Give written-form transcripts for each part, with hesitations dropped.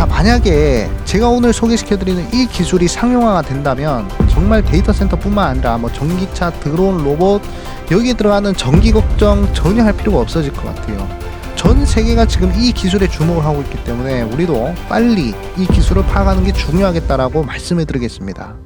자, 만약에 제가 오늘 소개시켜드리는 이 기술이 상용화가 된다면 정말 데이터 센터뿐만 아니라 뭐 전기차, 드론, 로봇 여기에 들어가는 전기 걱정 전혀 할 필요가 없어질 것 같아요. 전 세계가 지금 이 기술에 주목을 하고 있기 때문에 우리도 빨리 이 기술을 파악하는 게 중요하겠다라고 말씀해 드리겠습니다.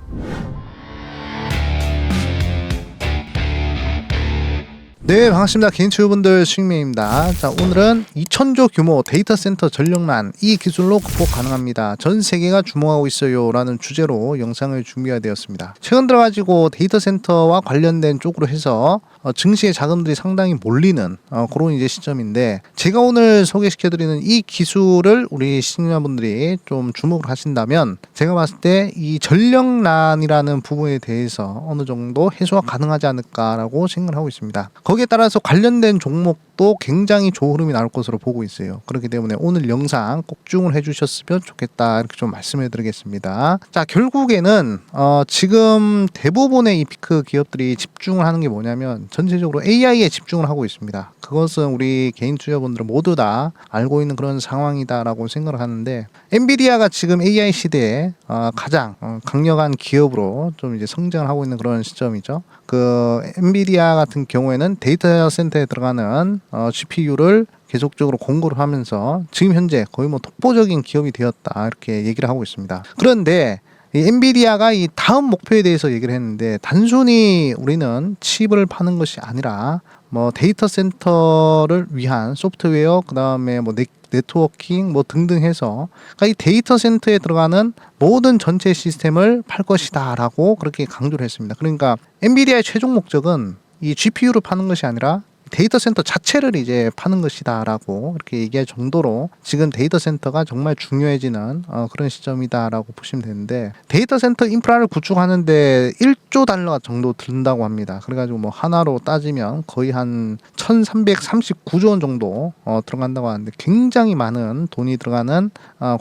네, 반갑습니다. 개인치유분들 수익맨입니다. 자, 오늘은 2000조 규모 데이터 센터 전력난 이 기술로 극복 가능합니다. 전 세계가 주목하고 있어요 라는 주제로 영상을 준비가 되었습니다. 최근 들어가지고 데이터 센터와 관련된 쪽으로 해서 증시의 자금들이 상당히 몰리는 그런 이제 시점인데, 제가 오늘 소개시켜드리는 이 기술을 우리 시청자분들이 좀 주목을 하신다면 제가 봤을 때 이 전력난이라는 부분에 대해서 어느 정도 해소가 가능하지 않을까라고 생각을 하고 있습니다. 거기에 따라서 관련된 종목도 굉장히 좋은 흐름이 나올 것으로 보고 있어요. 그렇기 때문에 오늘 영상 꼭 집중을 해주셨으면 좋겠다 이렇게 좀 말씀해 드리겠습니다. 자, 결국에는 지금 대부분의 이 피크 기업들이 집중을 하는 게 뭐냐면 전체적으로 AI에 집중을 하고 있습니다. 그것은 우리 개인 투자분들은 모두 다 알고 있는 그런 상황이다라고 생각을 하는데, 엔비디아가 지금 AI 시대에 가장 강력한 기업으로 좀 이제 성장을 하고 있는 그런 시점이죠. 그 엔비디아 같은 경우에는 데이터 센터에 들어가는 GPU를 계속적으로 공급을 하면서 지금 현재 거의 뭐 독보적인 기업이 되었다 이렇게 얘기를 하고 있습니다. 그런데 이 엔비디아가 이 다음 목표에 대해서 얘기를 했는데, 단순히 우리는 칩을 파는 것이 아니라 뭐 데이터 센터를 위한 소프트웨어, 그 다음에 뭐 네트워킹 뭐 등등 해서, 그러니까 이 데이터 센터에 들어가는 모든 전체 시스템을 팔 것이다 라고 그렇게 강조를 했습니다. 그러니까 엔비디아의 최종 목적은 이 GPU를 파는 것이 아니라 데이터 센터 자체를 이제 파는 것이다 라고 이렇게 얘기할 정도로 지금 데이터 센터가 정말 중요해지는 그런 시점이다 라고 보시면 되는데, 데이터 센터 인프라를 구축하는데 1조 달러 정도 든다고 합니다. 그래가지고 뭐 하나로 따지면 거의 한 1339조 원 정도 들어간다고 하는데, 굉장히 많은 돈이 들어가는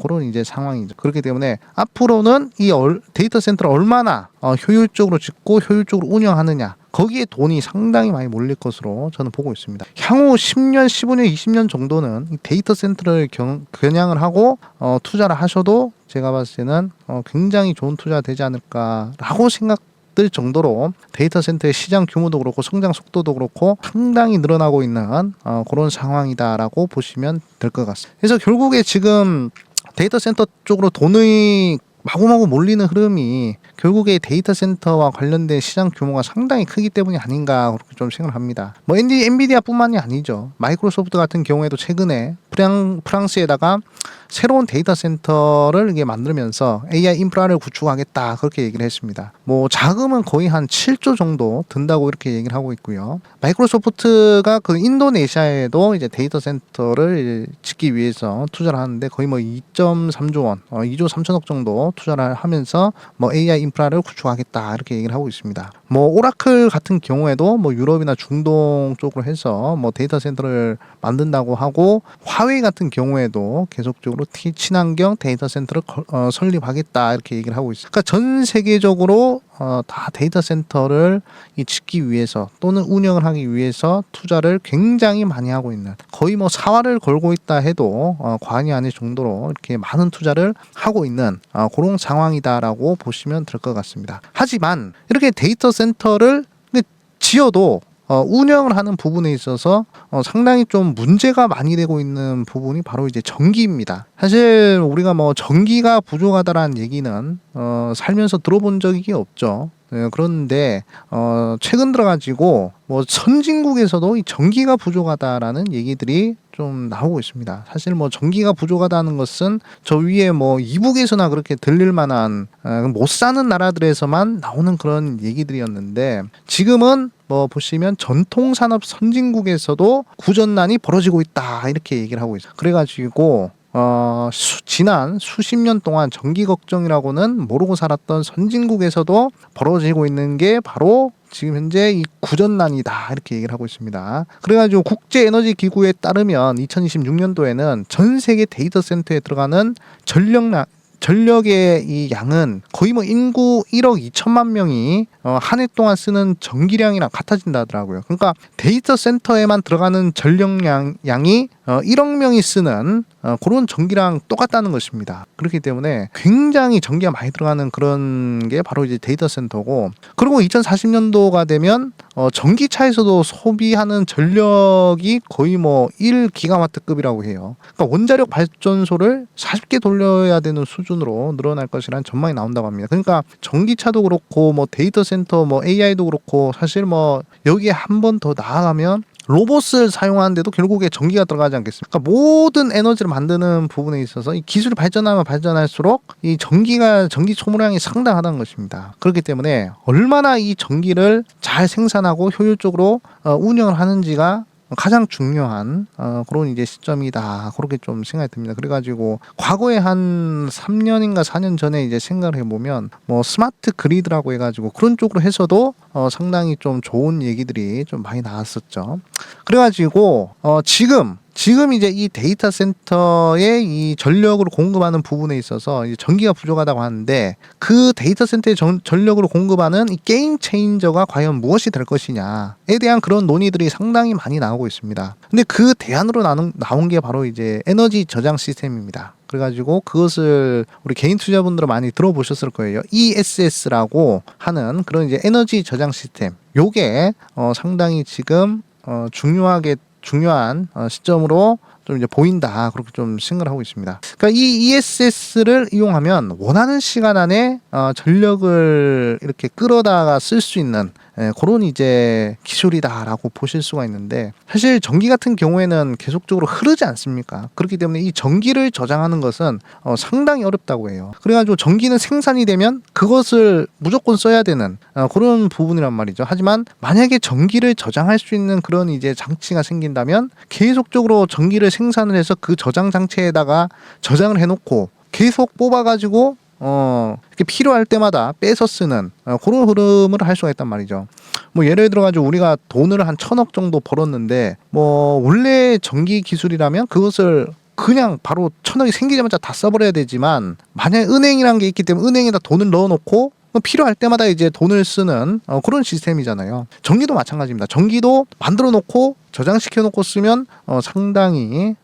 그런 이제 상황이죠. 그렇기 때문에 앞으로는 이 데이터 센터를 얼마나 효율적으로 짓고 효율적으로 운영하느냐, 거기에 돈이 상당히 많이 몰릴 것으로 저는 보고 있습니다. 향후 10년, 15년, 20년 정도는 이 데이터 센터를 겨냥을 하고 투자를 하셔도 제가 봤을 때는 굉장히 좋은 투자가 되지 않을까라고 생각될 정도로 데이터 센터의 시장 규모도 그렇고 성장 속도도 그렇고 상당히 늘어나고 있는 그런 상황이다라고 보시면 될 것 같습니다. 그래서 결국에 지금 데이터 센터 쪽으로 돈이 마구마구 몰리는 흐름이 결국에 데이터 센터와 관련된 시장 규모가 상당히 크기 때문이 아닌가 그렇게 좀 생각을 합니다. 뭐 엔비디아뿐만이 아니죠. 마이크로소프트 같은 경우에도 최근에 프랑스에다가 새로운 데이터 센터를 이게 만들면서 AI 인프라를 구축하겠다 그렇게 얘기를 했습니다. 뭐 자금은 거의 한 7조 정도 든다고 이렇게 얘기를 하고 있고요. 마이크로소프트가 그 인도네시아에도 이제 데이터 센터를 짓기 위해서 투자를 하는데 거의 뭐 2.3조 원, 2조 3천억 정도 투자를 하면서 뭐 AI 인프라를 구축하겠다 이렇게 얘기를 하고 있습니다. 뭐 오라클 같은 경우에도 뭐 유럽이나 중동 쪽으로 해서 뭐 데이터 센터를 만든다고 하고, 화웨이 같은 경우에도 계속적으로 친환경 데이터 센터를 설립하겠다 이렇게 얘기를 하고 있어요. 그러니까 전 세계적으로 다 데이터 센터를 짓기 위해서 또는 운영을 하기 위해서 투자를 굉장히 많이 하고 있는, 거의 뭐 사활을 걸고 있다 해도 과언이 아닐 정도로 이렇게 많은 투자를 하고 있는 그런 상황이다라고 보시면 될 것 같습니다. 하지만 이렇게 데이터 센터를 지어도 운영을 하는 부분에 있어서 상당히 좀 문제가 많이 되고 있는 부분이 바로 이제 전기입니다. 사실 우리가 뭐 전기가 부족하다라는 얘기는 살면서 들어본 적이 없죠. 그런데 최근 들어가지고 뭐 선진국에서도 이 전기가 부족하다라는 얘기들이 좀 나오고 있습니다. 사실 뭐 전기가 부족하다는 것은 저 위에 뭐 이북에서나 그렇게 들릴 만한 못 사는 나라들에서만 나오는 그런 얘기들이었는데, 지금은 뭐 보시면 전통산업 선진국에서도 구전난이 벌어지고 있다 이렇게 얘기를 하고 있어요. 그래가지고 지난 수십 년 동안 전기 걱정이라고는 모르고 살았던 선진국에서도 벌어지고 있는 게 바로 지금 현재 이 구전난이다 이렇게 얘기를 하고 있습니다. 그래가지고 국제에너지기구에 따르면 2026년도에는 전 세계 데이터 센터에 들어가는 전력의 이 양은 거의 뭐 인구 1억 2천만 명이 한 해 동안 쓰는 전기량이랑 같아진다 하더라고요. 그러니까 데이터 센터에만 들어가는 전력량이 1억 명이 쓰는 그런 전기랑 똑같다는 것입니다. 그렇기 때문에 굉장히 전기가 많이 들어가는 그런 게 바로 이제 데이터 센터고, 그리고 2040년도가 되면 전기차에서도 소비하는 전력이 거의 뭐 1기가와트급이라고 해요. 그러니까 원자력 발전소를 40개 돌려야 되는 수준으로 늘어날 것이라는 전망이 나온다고 합니다. 그러니까 전기차도 그렇고 뭐 데이터 센터 뭐 AI도 그렇고 사실 뭐 여기에 한 번 더 나아가면 로봇을 사용하는데도 결국에 전기가 들어가지 않겠습니까? 그러니까 모든 에너지를 만드는 부분에 있어서 이 기술이 발전하면 발전할수록 이 전기 소모량이 상당하다는 것입니다. 그렇기 때문에 얼마나 이 전기를 잘 생산하고 효율적으로 운영을 하는지가 가장 중요한 그런 이제 시점이다, 그렇게 좀 생각이 듭니다. 그래가지고 과거에 한 3년인가 4년 전에 이제 생각을 해보면 뭐 스마트 그리드라고 해가지고 그런 쪽으로 해서도 상당히 좀 좋은 얘기들이 좀 많이 나왔었죠. 그래가지고 지금 이제 이 데이터 센터에 이 전력을 공급하는 부분에 있어서 이제 전기가 부족하다고 하는데, 그 데이터 센터에 전력으로 공급하는 이 게임 체인저가 과연 무엇이 될 것이냐에 대한 그런 논의들이 상당히 많이 나오고 있습니다. 근데 그 대안으로 나온 게 바로 이제 에너지 저장 시스템입니다. 그래가지고 그것을 우리 개인 투자분들은 많이 들어보셨을 거예요. ESS라고 하는 그런 이제 에너지 저장 시스템. 요게 상당히 지금 중요한 시점으로 좀 이제 보인다, 그렇게 좀 생각을 하고 있습니다. 그러니까 이 ESS를 이용하면 원하는 시간 안에 전력을 이렇게 끌어다가 쓸 수 있는 그런 이제 기술이다라고 보실 수가 있는데, 사실 전기 같은 경우에는 계속적으로 흐르지 않습니까? 그렇기 때문에 이 전기를 저장하는 것은 상당히 어렵다고 해요. 그래가지고 전기는 생산이 되면 그것을 무조건 써야 되는 그런 부분이란 말이죠. 하지만 만약에 전기를 저장할 수 있는 그런 이제 장치가 생긴다면 계속적으로 전기를 생산을 해서 그 저장 장치에다가 저장을 해놓고 계속 뽑아가지고 이렇게 필요할 때마다 빼서 쓰는 그런 흐름을 할 수가 있단 말이죠. 뭐 예를 들어가지고 우리가 돈을 한 1,000억 정도 벌었는데, 뭐 원래 전기 기술이라면 그것을 그냥 바로 1,000억이 생기자마자 다 써버려야 되지만, 만약에 은행이라는 게 있기 때문에 은행에다 돈을 넣어놓고 필요할 때마다 이제 돈을 쓰는 그런 시스템이잖아요. 전기도 마찬가지입니다. 전기도 만들어 놓고 저장시켜 놓고 쓰면 상당히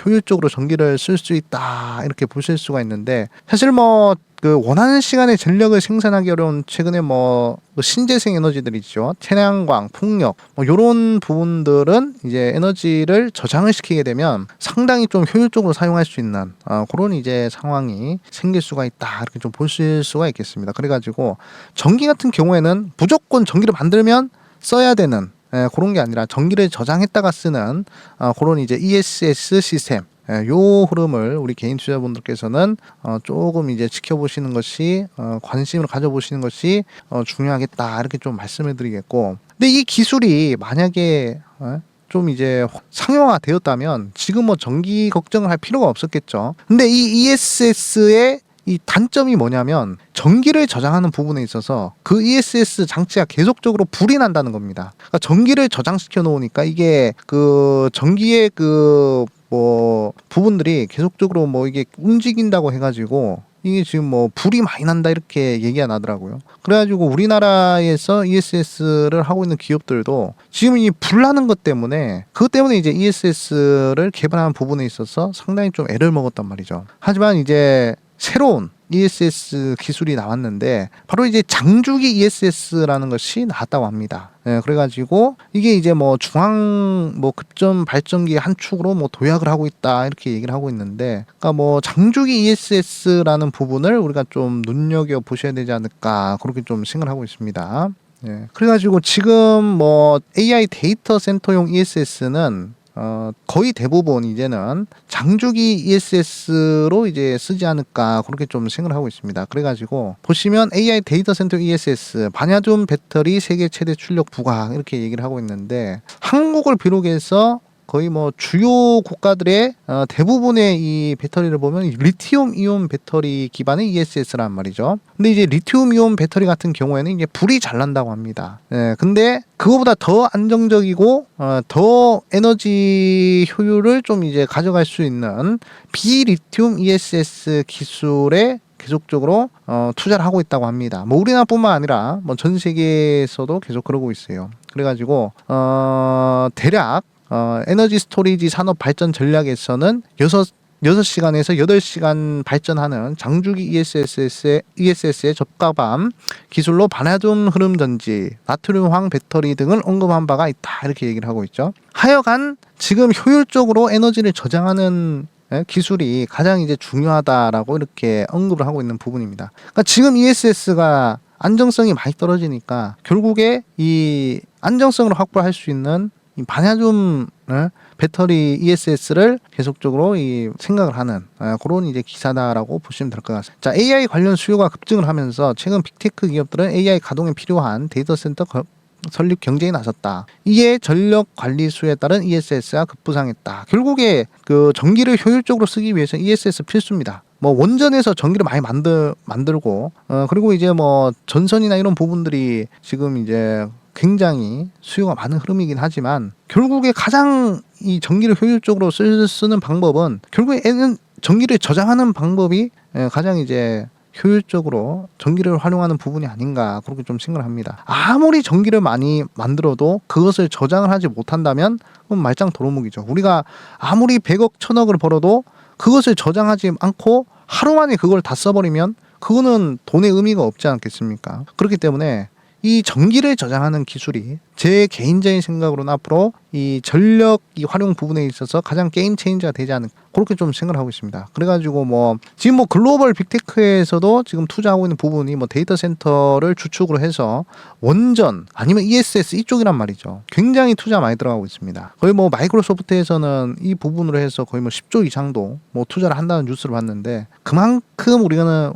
효율적으로 전기를 쓸 수 있다, 이렇게 보실 수가 있는데, 사실 뭐 그 원하는 시간에 전력을 생산하기 어려운 최근에 뭐 신재생 에너지들이죠. 태양광, 풍력 뭐 이런 부분들은 이제 에너지를 저장을 시키게 되면 상당히 좀 효율적으로 사용할 수 있는 그런 이제 상황이 생길 수가 있다, 이렇게 좀 보실 수가 있겠습니다. 그래가지고 전기 같은 경우에는 무조건 전기를 만들면 써야 되는 그런 게 아니라 전기를 저장했다가 쓰는 그런 이제 ESS 시스템, 요 흐름을 우리 개인 투자분들께서는 조금 이제 지켜보시는 것이, 관심을 가져보시는 것이 중요하겠다, 이렇게 좀 말씀을 드리겠고, 근데 이 기술이 만약에 좀 이제 상용화 되었다면 지금 뭐 전기 걱정을 할 필요가 없었겠죠. 근데 이 ESS의 이 단점이 뭐냐면 전기를 저장하는 부분에 있어서 그 ESS 장치가 계속적으로 불이 난다는 겁니다. 그러니까 전기를 저장시켜 놓으니까 이게 그 전기의 그 뭐 부분들이 계속적으로 뭐 이게 움직인다고 해가지고 이게 지금 뭐 불이 많이 난다, 이렇게 얘기가 나더라고요. 그래가지고 우리나라에서 ESS를 하고 있는 기업들도 지금 이 불 나는 것 때문에, 그것 때문에 이제 ESS를 개발하는 부분에 있어서 상당히 좀 애를 먹었단 말이죠. 하지만 이제 새로운 ESS 기술이 나왔는데 바로 이제 장주기 ESS라는 것이 나왔다고 합니다. 그래가지고 이게 이제 뭐 중앙 뭐 급전 발전기 한 축으로 뭐 도약을 하고 있다, 이렇게 얘기를 하고 있는데, 그러니까 뭐 장주기 ESS라는 부분을 우리가 좀 눈여겨 보셔야 되지 않을까, 그렇게 좀 생각을 하고 있습니다. 그래가지고 지금 뭐 AI 데이터 센터용 ESS는 거의 대부분 이제는 장주기 ESS로 이제 쓰지 않을까, 그렇게 좀 생각을 하고 있습니다. 그래가지고 보시면 AI 데이터 센터 ESS 반야존 배터리 세계 최대 출력 부각, 이렇게 얘기를 하고 있는데, 한국을 비롯해서 거의 뭐 주요 국가들의 대부분의 이 배터리를 보면 리튬 이온 배터리 기반의 ESS란 말이죠. 근데 이제 리튬 이온 배터리 같은 경우에는 이게 불이 잘 난다고 합니다. 근데 그거보다 더 안정적이고 더 에너지 효율을 좀 이제 가져갈 수 있는 비리튬 ESS 기술에 계속적으로 투자를 하고 있다고 합니다. 뭐 우리나라뿐만 아니라 뭐 전 세계에서도 계속 그러고 있어요. 그래가지고 대략 에너지 스토리지 산업 발전 전략에서는 6시간에서 8시간 발전하는 장주기 ESS에 적합한 기술로 바나듐 흐름 전지, 나트륨황 배터리 등을 언급한 바가 있다. 이렇게 얘기를 하고 있죠. 하여간 지금 효율적으로 에너지를 저장하는 기술이 가장 이제 중요하다라고 이렇게 언급을 하고 있는 부분입니다. 그러니까 지금 ESS가 안정성이 많이 떨어지니까 결국에 이 안정성을 확보할 수 있는 이 바나듐 배터리 ESS를 계속적으로 이 생각을 하는 그런 이제 기사다라고 보시면 될 것 같습니다. 자, AI 관련 수요가 급증을 하면서 최근 빅테크 기업들은 AI 가동에 필요한 데이터 센터 설립 경쟁에 나섰다. 이에 전력 관리수에 따른 ESS가 급부상했다. 결국에 그 전기를 효율적으로 쓰기 위해서 ESS 필수입니다. 뭐 원전에서 전기를 많이 만들고 그리고 이제 뭐 전선이나 이런 부분들이 지금 이제 굉장히 수요가 많은 흐름이긴 하지만 결국에 가장 이 전기를 효율적으로 쓰는 방법은 결국에는 전기를 저장하는 방법이 가장 이제 효율적으로 전기를 활용하는 부분이 아닌가 그렇게 좀 생각을 합니다. 아무리 전기를 많이 만들어도 그것을 저장을 하지 못한다면 그건 말짱 도루묵이죠. 우리가 아무리 100억 1000억을 벌어도 그것을 저장하지 않고 하루 만에 그걸 다 써버리면 그거는 돈의 의미가 없지 않겠습니까? 그렇기 때문에 이 전기를 저장하는 기술이 제 개인적인 생각으로는 앞으로 이 전력 이 활용 부분에 있어서 가장 게임 체인저가 되지 않을까 그렇게 좀 생각을 하고 있습니다. 그래가지고 뭐 지금 뭐 글로벌 빅테크에서도 지금 투자하고 있는 부분이 뭐 데이터 센터를 주축으로 해서 원전 아니면 ESS 이쪽이란 말이죠. 굉장히 투자 많이 들어가고 있습니다. 거의 뭐 마이크로소프트에서는 이 부분으로 해서 거의 뭐 10조 이상도 뭐 투자를 한다는 뉴스를 봤는데 그만큼 우리가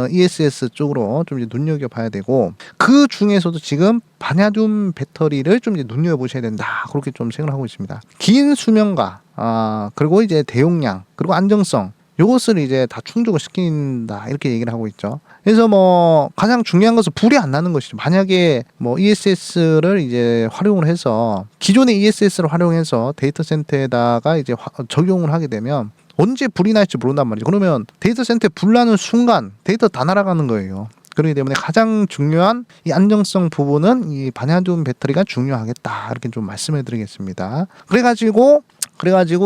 ESS 쪽으로 좀 이제 눈여겨봐야 되고 그 중에서도 지금 바나듐 배터리를 좀 이제 눈여겨보셔야 된다 그렇게 좀 생각을 하고 있습니다. 긴 수명과 그리고 이제 대용량 그리고 안정성 요것을 이제 다 충족을 시킨다 이렇게 얘기를 하고 있죠. 그래서 뭐 가장 중요한 것은 불이 안 나는 것이죠. 만약에 뭐 ESS를 이제 활용을 해서 기존의 ESS를 활용해서 데이터 센터에다가 이제 적용을 하게 되면 언제 불이 날지 모른단 말이죠. 그러면 데이터 센터에 불 나는 순간 데이터 다 날아가는 거예요. 그렇기 때문에 가장 중요한 이 안정성 부분은 이 바나듐 배터리가 중요하겠다 이렇게 좀 말씀해 드리겠습니다. 그래가지고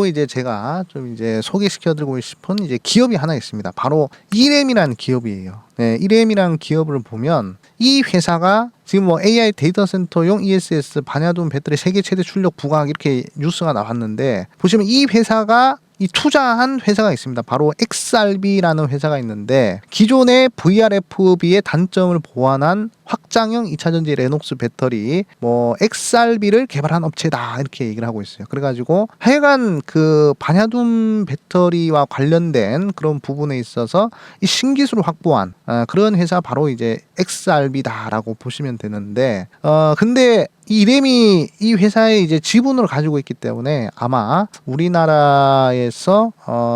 이제 제가 좀 이제 소개시켜드리고 싶은 이제 기업이 하나 있습니다. 바로 이램이라는 기업이에요. 네, 이램이라는 기업을 보면 이 회사가 지금 뭐 AI 데이터 센터용 ESS 바나듐 배터리 세계 최대 출력 부각 이렇게 뉴스가 나왔는데 보시면 이 회사가 이 투자한 회사가 있습니다. 바로 XRB라는 회사가 있는데 기존의 VRFB의 단점을 보완한 확장형 2차전지 레녹스 배터리 뭐 XRB를 개발한 업체다 이렇게 얘기를 하고 있어요. 그래가지고 하여간 그 바나듐 배터리와 관련된 그런 부분에 있어서 이 신기술을 확보한 그런 회사 바로 이제 XRB다라고 보시면 되는데 근데 이 이램이 이 회사의 이제 지분을 가지고 있기 때문에 아마 우리나라에서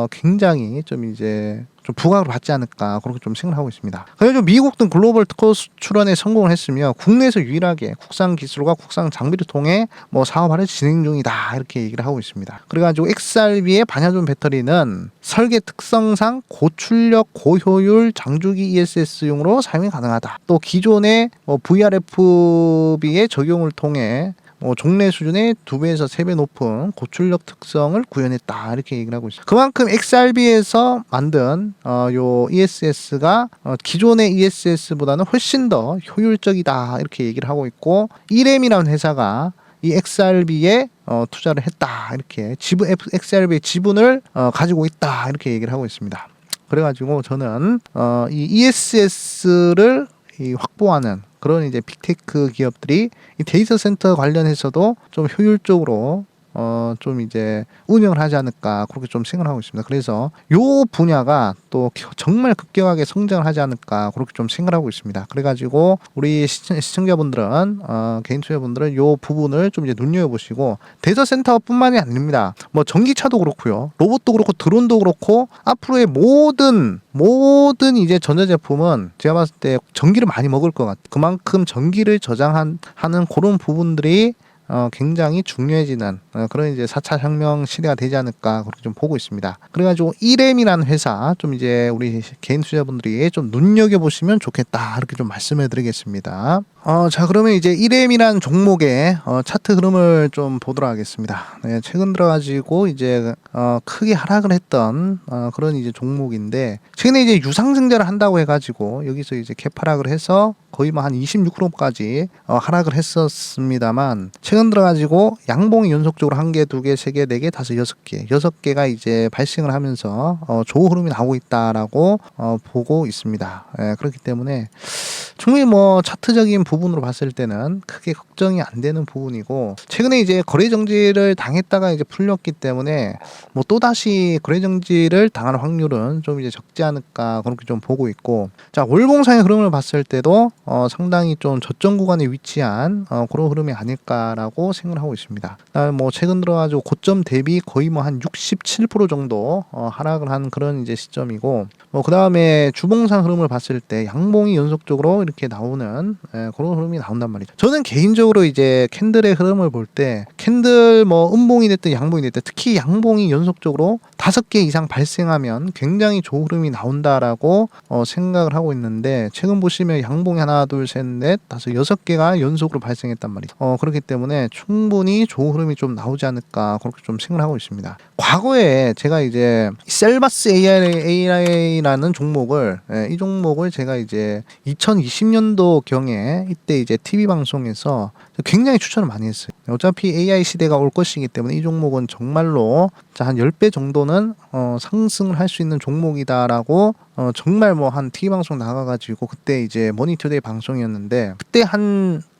굉장히 좀 이제 좀 부각을 받지 않을까 그렇게 좀 생각하고 있습니다. 그래서 미국 등 글로벌 특허 수출원에 성공을 했으며 국내에서 유일하게 국산 기술과 국산 장비를 통해 뭐 사업화를 진행 중이다 이렇게 얘기를 하고 있습니다. 그래가지고 XRB의 바나듐 배터리는 설계 특성상 고출력 고효율 장주기 ESS용으로 사용이 가능하다. 또 기존의 VRFB의 적용을 통해 종래 수준의 2배에서 3배 높은 고출력 특성을 구현했다 이렇게 얘기를 하고 있어요. 그만큼 XRB에서 만든 요 ESS가 기존의 ESS보다는 훨씬 더 효율적이다 이렇게 얘기를 하고 있고 이램이라는 회사가 이 XRB에 투자를 했다 이렇게 XRB의 지분을 가지고 있다 이렇게 얘기를 하고 있습니다. 그래가지고 저는 이 ESS를 확보하는 그런 이제 빅테크 기업들이 이 데이터 센터 관련해서도 좀 효율적으로 좀 이제 운영을 하지 않을까 그렇게 좀 생각을 하고 있습니다. 그래서 요 분야가 또 정말 급격하게 성장을 하지 않을까 그렇게 좀 생각을 하고 있습니다. 그래가지고 우리 시청자분들은 개인 투자분들은 요 부분을 좀 이제 눈여겨보시고 데이터 센터뿐만이 아닙니다. 뭐 전기차도 그렇고요, 로봇도 그렇고 드론도 그렇고 앞으로의 모든 이제 전자제품은 제가 봤을 때 전기를 많이 먹을 것 같아요. 그만큼 전기를 저장하는 그런 부분들이 굉장히 중요해지는 그런 이제 4차 혁명 시대가 되지 않을까 그렇게 좀 보고 있습니다. 그래가지고 이램이라는 회사 좀 이제 우리 개인 투자분들이 좀 눈여겨보시면 좋겠다 이렇게 좀 말씀해 드리겠습니다. 자 그러면 이제 1M이란 종목의 차트 흐름을 좀 보도록 하겠습니다. 네, 최근 들어가지고 이제 크게 하락을 했던 그런 이제 종목인데 최근에 이제 유상증자를 한다고 해가지고 여기서 이제 갭하락을 해서 거의 뭐 한 26%까지 하락을 했었습니다만 최근 들어가지고 양봉이 연속적으로 1개, 2개, 3개, 4개, 5, 6개, 6개가 이제 발생을 하면서 좋은 흐름이 나오고 있다라고 보고 있습니다. 그렇기 때문에 충분히 뭐 차트적인 부분으로 봤을 때는 크게 걱정이 안 되는 부분이고 최근에 이제 거래 정지를 당했다가 이제 풀렸기 때문에 뭐 또다시 거래 정지를 당할 확률은 좀 이제 적지 않을까 그렇게 좀 보고 있고 자 월봉상의 흐름을 봤을 때도 상당히 좀 저점 구간에 위치한 그런 흐름이 아닐까라고 생각을 하고 있습니다. 그다음에 뭐 최근 들어가지고 고점 대비 거의 뭐 한 67% 정도 하락을 한 그런 이제 시점이고 뭐 그다음에 주봉상 흐름을 봤을 때 양봉이 연속적으로 이렇게 나오는 그런 흐름이 나온단 말이죠. 저는 개인적으로 이제 캔들의 흐름을 볼 때 캔들 뭐 음봉이 됐든 양봉이 됐든 특히 양봉이 연속적으로 5개 이상 발생하면 굉장히 좋은 흐름이 나온다라고 생각을 하고 있는데 최근 보시면 양봉이 하나 둘 셋 넷 다섯 6개가 연속으로 발생했단 말이죠. 그렇기 때문에 충분히 좋은 흐름이 좀 나오지 않을까 그렇게 좀 생각을 하고 있습니다. 과거에 제가 이제 셀바스 AI라는 종목을 이 종목을 제가 이제 2020년도 경에 이때 이제 TV 방송에서 굉장히 추천을 많이 했어요. 어차피 AI 시대가 올 것이기 때문에 이 종목은 정말로 한 10배 정도는 상승을 할 수 있는 종목이다라고 정말 뭐 한 TV 방송 나가가지고 그때 이제 머니투데이 방송이었는데 그때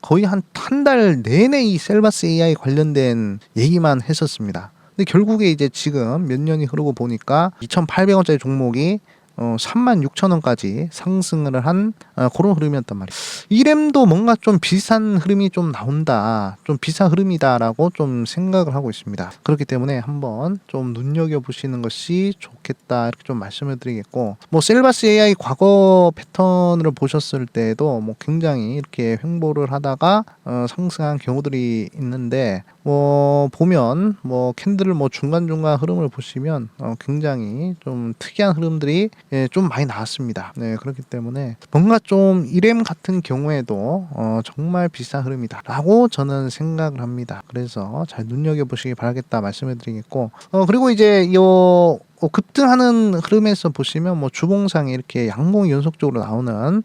거의 한 달 내내 이 셀바스 AI 관련된 얘기만 했었습니다. 근데 결국에 이제 지금 몇 년이 흐르고 보니까 2,800원짜리 종목이 36,000원까지 상승을 한 그런 흐름이었단 말이에요. 이램도 뭔가 좀 비슷한 흐름이 좀 나온다. 좀 비슷한 흐름이다라고 좀 생각을 하고 있습니다. 그렇기 때문에 한번 좀 눈여겨보시는 것이 좋겠다 이렇게 좀 말씀을 드리겠고 뭐 셀바스 AI 과거 패턴을 보셨을 때에도 뭐 굉장히 이렇게 횡보를 하다가 상승한 경우들이 있는데 뭐 보면 뭐 캔들을 뭐 중간중간 흐름을 보시면 굉장히 좀 특이한 흐름들이 좀 많이 나왔습니다. 네, 그렇기 때문에 뭔가 좀 이램 같은 경우에도 정말 비싼 흐름이다라고 저는 생각을 합니다. 그래서 잘 눈여겨보시기 바라겠다 말씀을 드리겠고 그리고 이제 요 급등하는 흐름에서 보시면 뭐 주봉상에 이렇게 양봉이 연속적으로 나오는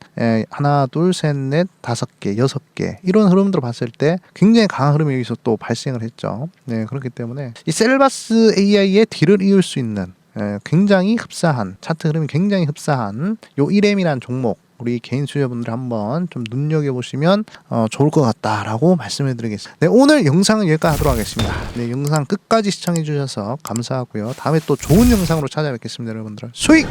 하나, 둘, 셋, 넷, 5개, 6개 이런 흐름들을 봤을 때 굉장히 강한 흐름이 여기서 또 발생을 했죠. 네, 그렇기 때문에 이 셀바스 AI의 뒤를 이을 수 있는 굉장히 흡사한 차트 흐름이 굉장히 흡사한 요 1M이라는 종목 우리 개인 수요분들 한번 좀 눈여겨보시면 좋을 것 같다라고 말씀을 드리겠습니다. 네, 오늘 영상은 여기까지 하도록 하겠습니다. 네, 영상 끝까지 시청해 주셔서 감사하고요. 다음에 또 좋은 영상으로 찾아뵙겠습니다. 여러분들 수익!